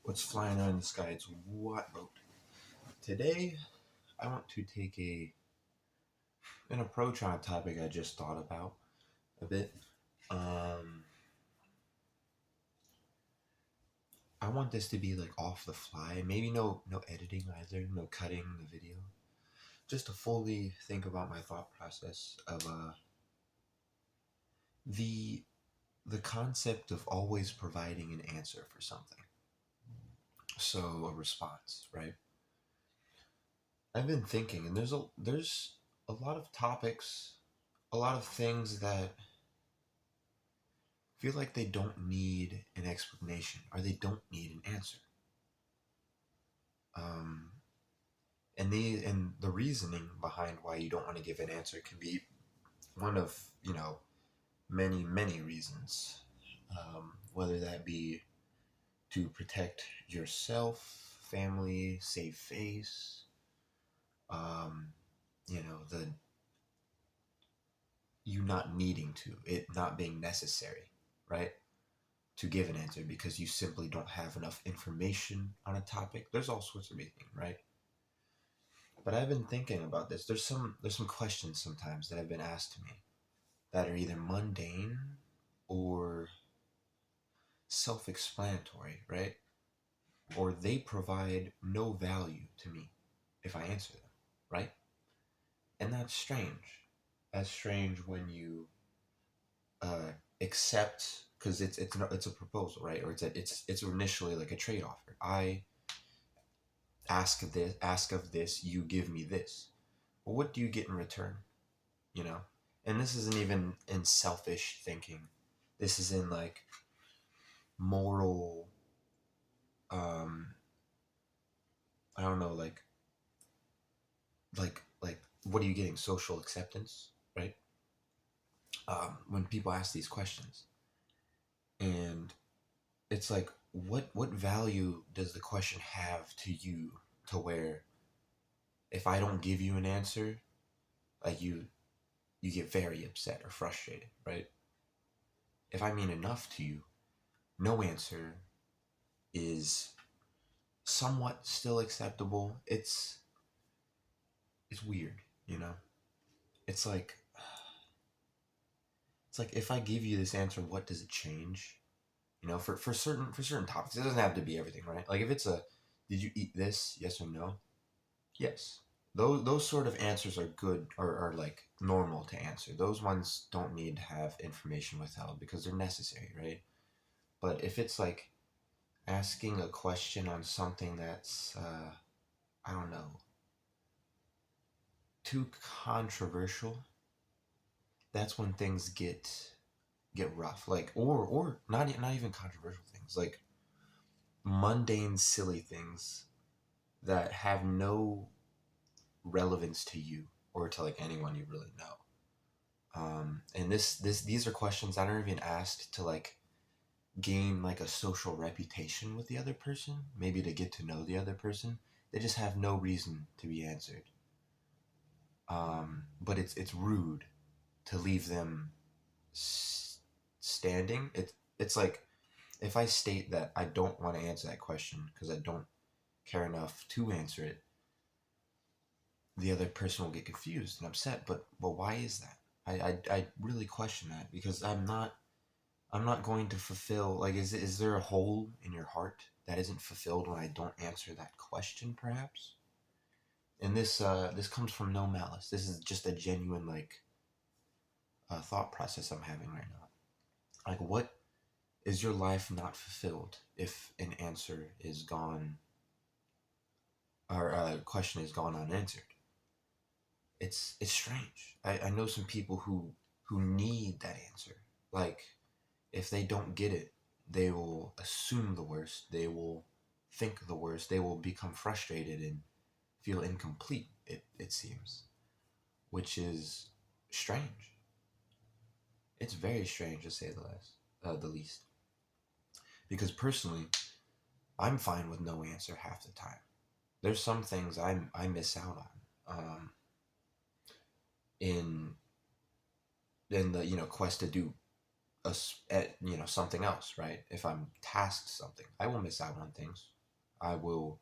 What's flying out in the sky? It's what boat? Today, I want to take an approach on a topic I just thought about a bit. Um, I want this to be like off the fly. Maybe no editing either, no cutting the video. Just to fully think about my thought process of the the concept of always providing an answer for something. So a response, right? I've been thinking, and there's a lot of topics, a lot of things that feel like they don't need an explanation or they don't need an answer. Um, and the reasoning behind why you don't want to give an answer can be one of many reasons. Whether that be to protect yourself, family, save face, um, the you not needing to, it not being necessary, right? To give an answer because you simply don't have enough information on a topic. There's all sorts of reasoning, right? But I've been thinking about this. There's some questions sometimes that have been asked to me that are either mundane or self-explanatory, right? Or they provide no value to me if I answer them, right? And that's strange. That's strange when you accept, because it's a proposal, right? Or it's initially like a trade offer. I ask of this, you give me this. Well, what do you get in return? You know? And this isn't even in selfish thinking. This is in like moral, um I don't know, like what are you getting? Social acceptance, right? When people ask these questions. And it's like, what value does the question have to you, to where if I don't give you an answer, like you get very upset or frustrated, right? If I mean enough to you, no answer is somewhat still acceptable. It's weird, you know? It's like if I give you this answer, what does it change? For certain topics. It doesn't have to be everything, right? Like if it's a did you eat this? Yes or no? Yes. Those sort of answers are good, or are like normal to answer. Those ones don't need to have information withheld because they're necessary, right? But if it's like asking a question on something that's I don't know, too controversial, that's when things get rough. Like or not even controversial things, like mundane silly things that have no relevance to you or to like anyone you really know. And these are questions that aren't even asked to like gain like a social reputation with the other person, maybe to get to know the other person. They just have no reason to be answered. But it's rude to leave them standing. It's like if I state that I don't want to answer that question because I don't care enough to answer it, the other person will get confused and upset. But why is that? I really question that, because I'm not going to fulfill, like, is there a hole in your heart that isn't fulfilled when I don't answer that question, perhaps? And this comes from no malice. This is just a genuine like thought process I'm having right now. Like, what is your life not fulfilled if an answer is gone, or a question is gone unanswered? It's strange. I know some people who need that answer. Like, if they don't get it, they will assume the worst. They will think the worst. They will become frustrated and feel incomplete, it seems, which is strange. It's very strange, to say the least. Because personally, I'm fine with no answer half the time. There's some things I miss out on, in the quest to do something else, right? If I'm tasked something, I will miss out on things. I will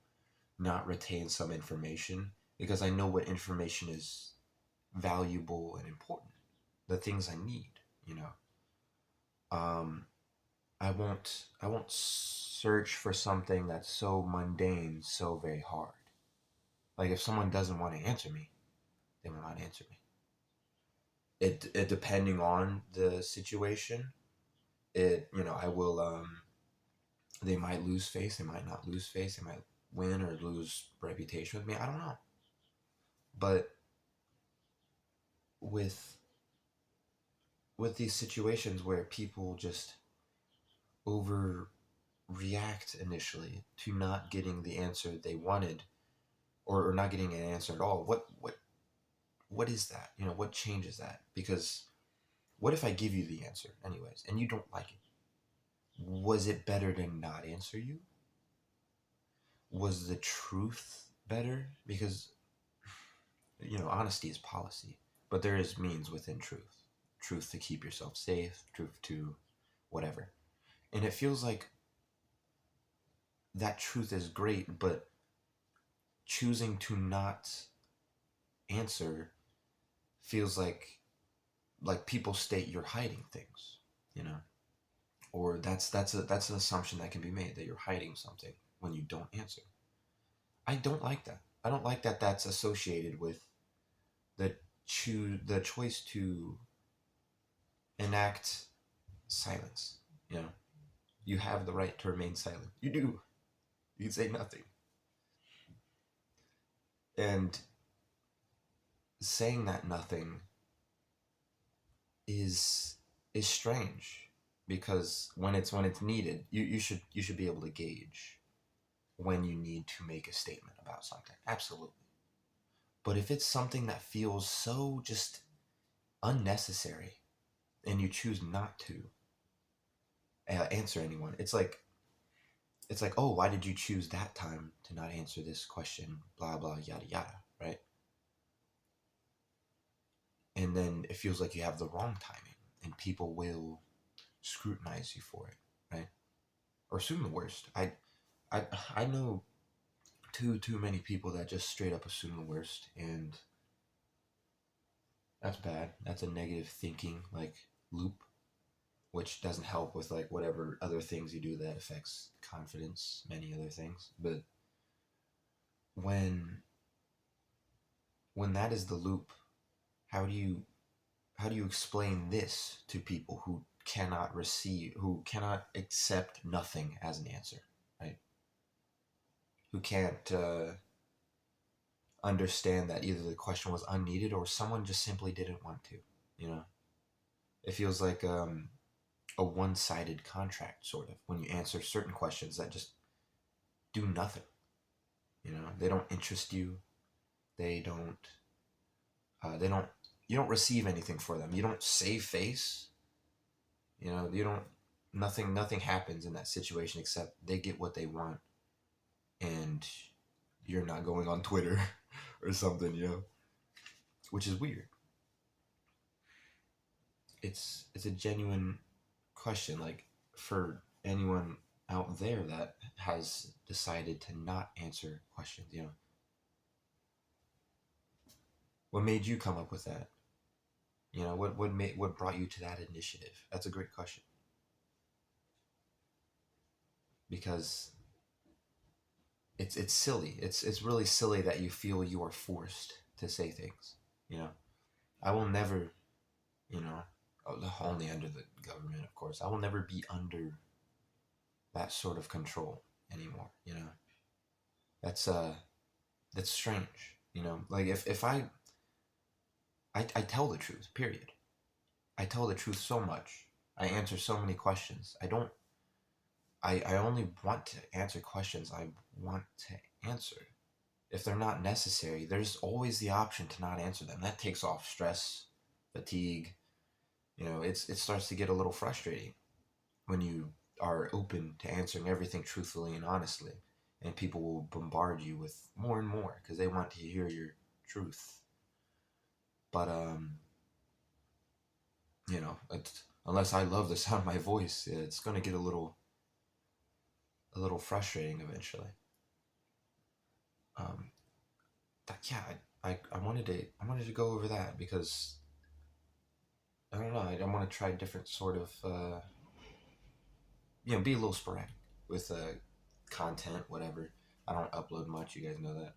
not retain some information because I know what information is valuable and important, the things I need, you know. Um, I won't search for something that's so mundane, so very hard. Like if someone doesn't want to answer me, they will not answer me. It depending on the situation, I will they might lose face, they might not lose face, they might win or lose reputation with me. I don't know. But with with these situations where people just overreact initially to not getting the answer they wanted, or not getting an answer at all, what is that? What changes that? Because what if I give you the answer anyways and you don't like it? Was it better to not answer you? Was the truth better? Because honesty is policy, but there is means within truth. Truth to keep yourself safe, truth to whatever. And it feels like that truth is great, but choosing to not answer feels like people state you're hiding things, you know? Or that's an assumption that can be made, that you're hiding something when you don't answer. I don't like that. I don't like that that's associated with the choice to enact silence. You know, you have the right to remain silent. You do. You can say nothing. And saying that nothing is is strange because when it's needed, you should be able to gauge when you need to make a statement about something. Absolutely. But if it's something that feels so just unnecessary and you choose not to answer anyone, it's like, oh, why did you choose that time to not answer this question? Blah blah yada yada, right? And then it feels like you have the wrong timing, and people will scrutinize you for it, right? Or assume the worst. I I know too many people that just straight up assume the worst, and that's bad. That's a negative thinking like loop, which doesn't help with like whatever other things you do that affects confidence, many other things. But when when that is the loop, how do you how do you explain this to people who cannot accept nothing as an answer, right? Who can't understand that either the question was unneeded or someone just simply didn't want to, you know? It feels like a one-sided contract, sort of, when you answer certain questions that just do nothing. They don't interest you. They don't. They don't. You don't receive anything for them. You don't save face. You don't. Nothing happens in that situation except they get what they want, and you're not going on Twitter or something. Which is weird. It's a genuine question, like for anyone out there that has decided to not answer questions. What made you come up with that? What brought you to that initiative? That's a great question, because it's silly. It's really silly that you feel you are forced to say things. You know, I will never, you know, only under the government, of course. I will never be under that sort of control anymore. That's that's strange. Like if I tell the truth, period. I tell the truth so much. I answer so many questions. I only want to answer questions I want to answer. If they're not necessary, there's always the option to not answer them. That takes off stress, fatigue. It starts to get a little frustrating when you are open to answering everything truthfully and honestly, and people will bombard you with more and more because they want to hear your truth. But unless I love the sound of my voice, it's gonna get a little frustrating eventually. Um, yeah, I wanted to go over that because I don't know. I want to try different sort of be a little sporadic with content, whatever. I don't upload much. You guys know that,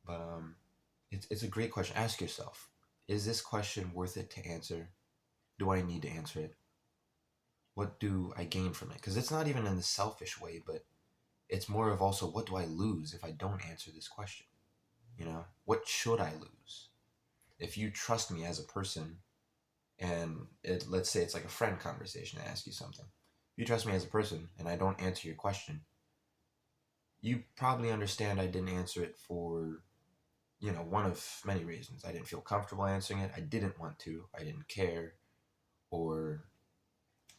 but it's a great question. Ask yourself: is this question worth it to answer? Do I need to answer it? What do I gain from it? Because it's not even in the selfish way, but it's more of also what do I lose if I don't answer this question? What should I lose? If you trust me as a person, and let's say it's like a friend conversation, I ask you something. If you trust me as a person and I don't answer your question, you probably understand I didn't answer it for, one of many reasons. I didn't feel comfortable answering it. I didn't want to. I didn't care. Or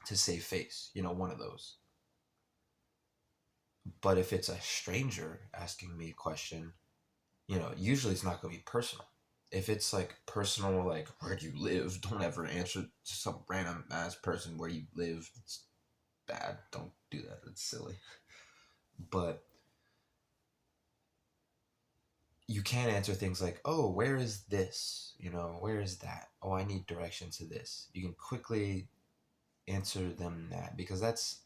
to save face, one of those. But if it's a stranger asking me a question, usually it's not going to be personal. If it's like personal, like where do you live, don't ever answer to some random ass person where you live. It's bad. Don't do that. It's silly. But you can answer things like, oh, where is this? Where is that? Oh, I need directions to this. You can quickly answer them that because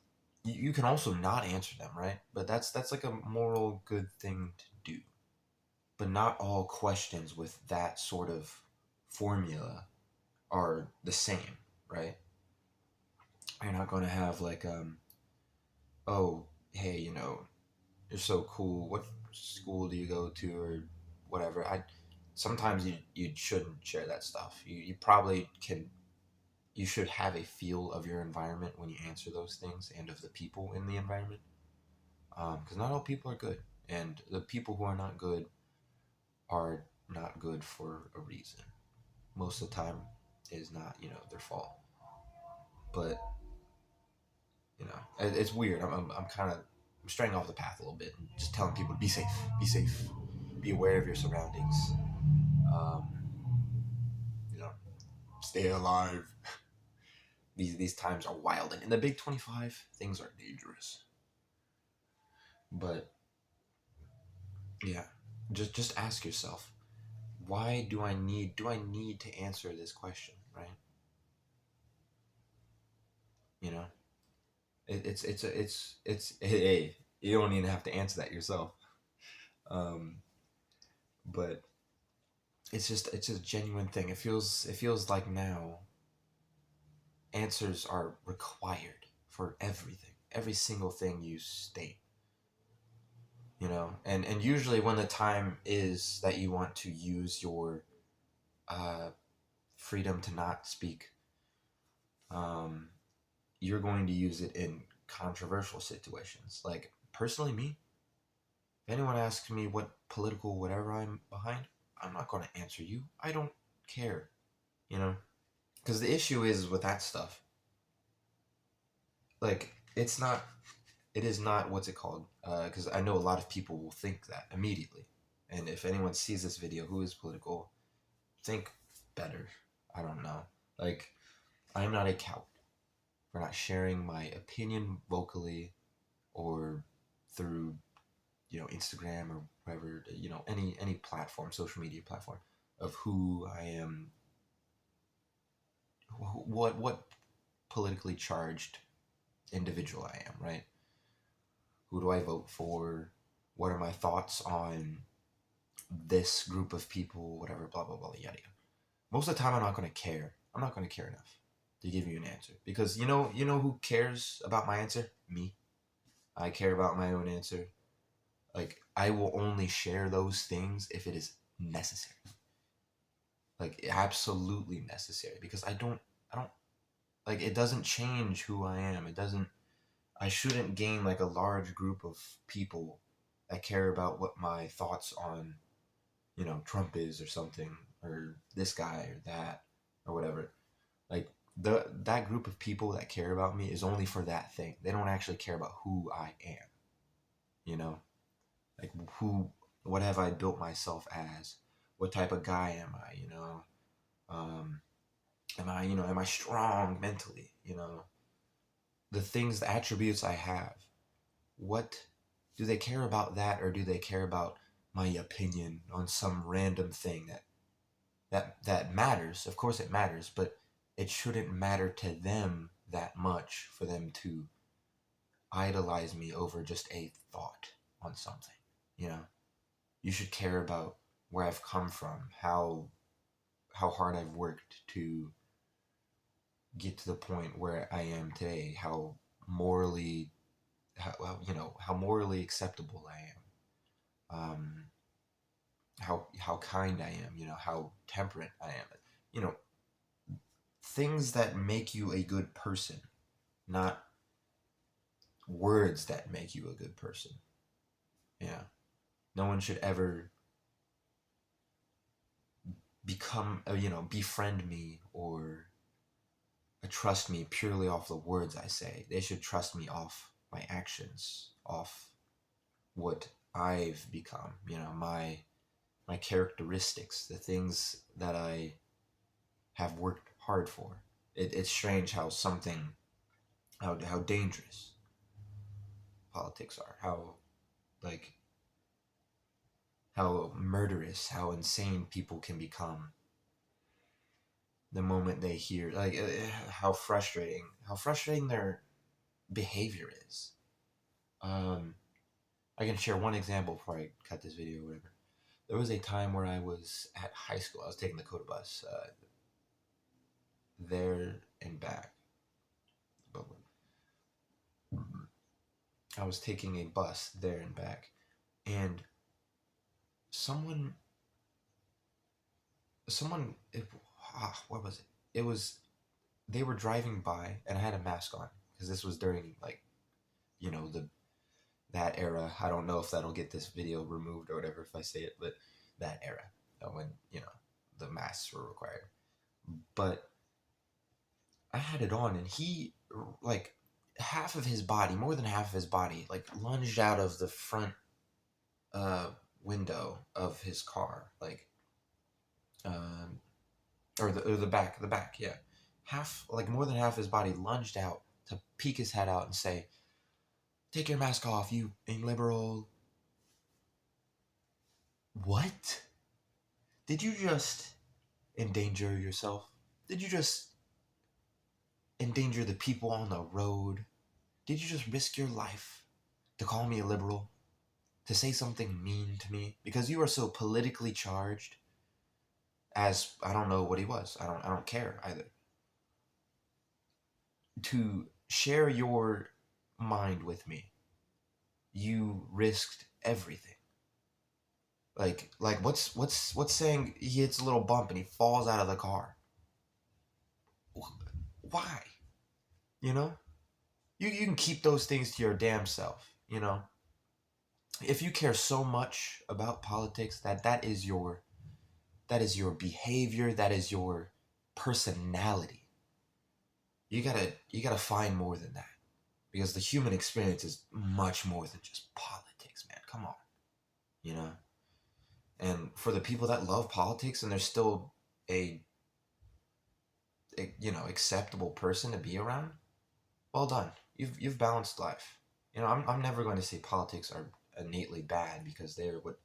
you can also not answer them, right? But that's like a moral good thing to do. But not all questions with that sort of formula are the same, right? You're not going to have like, oh, hey, you're so cool. What school do you go to, or whatever? Sometimes you shouldn't share that stuff. You probably can. You should have a feel of your environment when you answer those things and of the people in the environment, because not all people are good, and the people who are not good are not good for a reason. Most of the time, it is not their fault. But it's weird. I'm kind of straying off the path a little bit and just telling people to be safe, be aware of your surroundings. Um, you know, stay alive. These times are wild, and in the Big 25, things are dangerous. But yeah, just ask yourself, why do I need to answer this question, right? You know, it's hey, you don't even have to answer that yourself. Um, but it's just a genuine thing. It feels like now answers are required for everything, every single thing you state. And usually when the time is that you want to use your uh, freedom to not speak, um, you're going to use it in controversial situations. Like personally, me, if anyone asks me what political whatever I'm behind, I'm not going to answer you. I don't care, you know, because the issue is with that stuff. Like it is not what's it called? Because I know a lot of people will think that immediately, and if anyone sees this video who is political, think better. I don't know. Like I'm not a coward for not sharing my opinion vocally or through Instagram or whatever, any platform, social media platform, of who I am, what politically charged individual I am, right? Who do I vote for? What are my thoughts on this group of people? Whatever, blah blah blah, yada yada. Most of the time, I'm not going to care. I'm not going to care enough to give you an answer because you know who cares about my answer? Me. I care about my own answer. Like I will only share those things if it is necessary. Like absolutely necessary because I don't like it doesn't change who I am. It doesn't I shouldn't gain like a large group of people that care about what my thoughts on, Trump is or something or this guy or that or whatever. Like that group of people that care about me is only for that thing. They don't actually care about who I am, you know? Like what have I built myself as? What type of guy am I, Um, am I strong mentally? The things, the attributes I have. What do they care about that, or do they care about my opinion on some random thing that matters. Of course it matters, but it shouldn't matter to them that much for them to idolize me over just a thought on something. You know, you should care about where I've come from, how hard I've worked to get to the point where I am today, how morally, how morally acceptable I am, how kind I am, how temperate I am, you know, things that make you a good person, not words that make you a good person. Yeah, no one should ever befriend me or trust me purely off the words I say. They should trust me off my actions, off what I've become, my characteristics, the things that I have worked hard for. It's strange how how dangerous politics are, like how murderous, how insane people can become the moment they hear, how frustrating their behavior is. I can share one example before I cut this video or whatever. There was a time where I was at high school. I was taking the Coda bus there and back. But I was taking a bus there and back, and someone, what was it? It was they were driving by, and I had a mask on because this was during the that era. I don't know if that'll get this video removed or whatever if I say it, but that era when the masks were required. But I had it on, and he, like, half of his body, more than half of his body, like, lunged out of the front window of his car, like, or the back, yeah. More than half his body lunged out to peek his head out and say, "Take your mask off, you illiberal." What? Did you just endanger yourself? Did you just endanger the people on the road? Did you just risk your life to call me a liberal? To say something mean to me? Because you are so politically charged, as I don't know what he was. I don't care either. To share your mind with me, you risked everything. Like what's saying he hits a little bump and he falls out of the car? Why? You know? You can keep those things to your damn self, If you care so much about politics, that is your behavior, that is your personality. You gotta find more than that. Because the human experience is much more than just politics, man. Come on. And for the people that love politics and they're still a acceptable person to be around, well done. You've balanced life. I'm never going to say politics are innately bad because they're what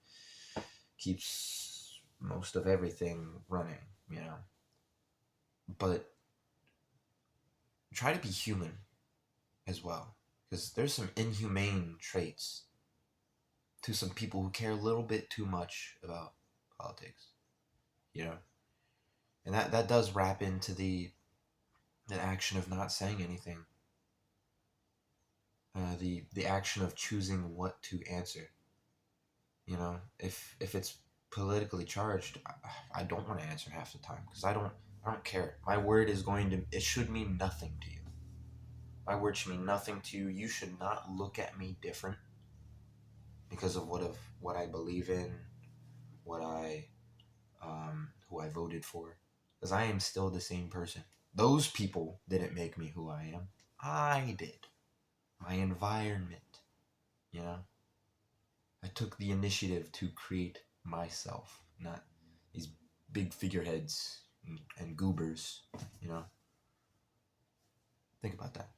keeps most of everything running, But try to be human as well, because there's some inhumane traits to some people who care a little bit too much about politics, and that does wrap into the action of not saying anything, the action of choosing what to answer. If it's politically charged, I don't want to answer half the time because I don't care. My word it should mean nothing to you. My word should mean nothing to you. You should not look at me different because of what I believe in, what I who I voted for, because I am still the same person. Those people didn't make me who I am. I did. My environment, I took the initiative to create myself, not these big figureheads and goobers, Think about that.